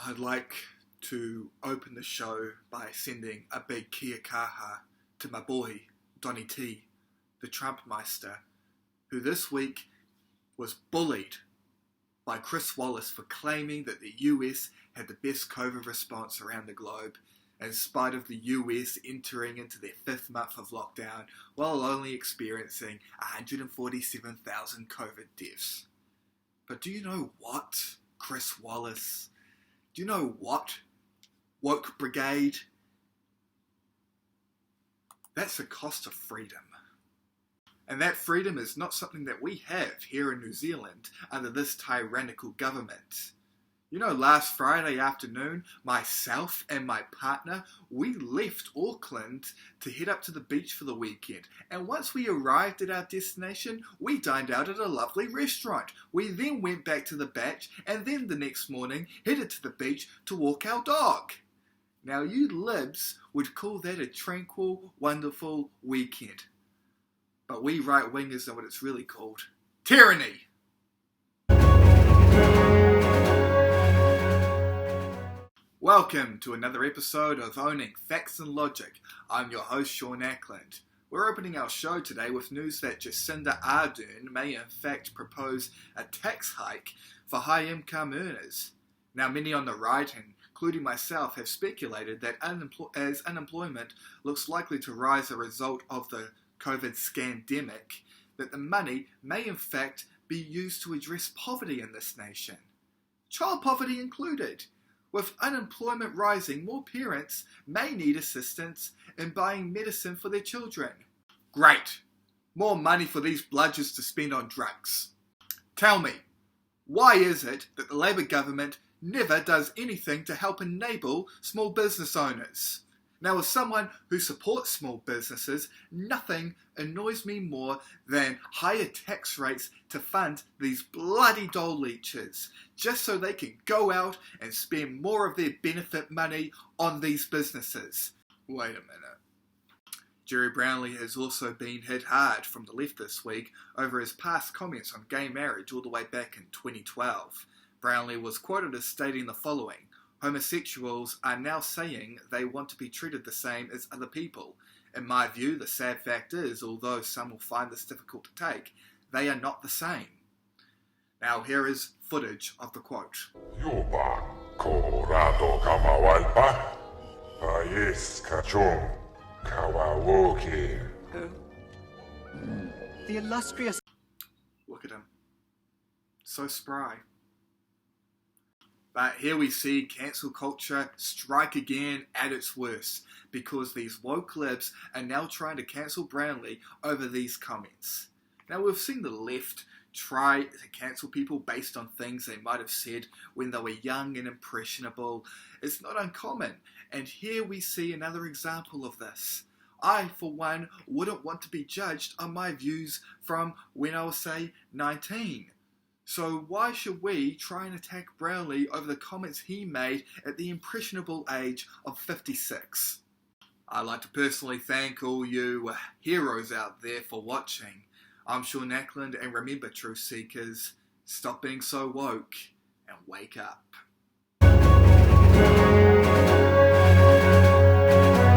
I'd like to open the show by sending a big kia kaha to my boy, Donny T, the Trump Meister, who this week was bullied by Chris Wallace for claiming that the US had the best COVID response around the globe, in spite of the US entering into their 5th month of lockdown while only experiencing 147,000 COVID deaths. But do you know what, Chris Wallace? Do you know what, Woke Brigade? That's the cost of freedom. And that freedom is not something that we have here in New Zealand under this tyrannical government. You know, last Friday afternoon, myself and my partner, we left Auckland to head up to the beach for the weekend. And once we arrived at our destination, we dined out at a lovely restaurant. We then went back to the beach and then the next morning headed to the beach to walk our dog. Now you libs would call that a tranquil, wonderful weekend. But we right-wingers know what it's really called. Tyranny! Welcome to another episode of Owning Facts and Logic. I'm your host, Sean Ackland. We're opening our show today with news that Jacinda Ardern may in fact propose a tax hike for high-income earners. Now, many on the right, including myself, have speculated that as unemployment looks likely to rise as a result of the COVID scandemic, that the money may in fact be used to address poverty in this nation. Child poverty included. With unemployment rising, more parents may need assistance in buying medicine for their children. Great! More money for these bludgers to spend on drugs. Tell me, why is it that the Labour government never does anything to help enable small business owners? Now, as someone who supports small businesses, nothing annoys me more than higher tax rates to fund these bloody dole leeches, just so they can go out and spend more of their benefit money on these businesses. Wait a minute. Gerry Brownlee has also been hit hard from the left this week over his past comments on gay marriage all the way back in 2012. Brownlee was quoted as stating the following: "Homosexuals are now saying they want to be treated the same as other people. In my view, the sad fact is, although some will find this difficult to take, they are not the same." Now here is footage of the quote. Yuba Colorado Kamawalpa Pais Kachong Kawawoki. The illustrious... Look at him. So spry. But here we see cancel culture strike again at its worst, because these woke libs are now trying to cancel Brownlee over these comments. Now, we've seen the left try to cancel people based on things they might have said when they were young and impressionable. It's not uncommon, and here we see another example of this. I, for one, wouldn't want to be judged on my views from when I was, say, 19. So why should we try and attack Brownlee over the comments he made at the impressionable age of 56? I'd like to personally thank all you heroes out there for watching. I'm Sean Ackland, and remember, truth seekers, stop being so woke and wake up.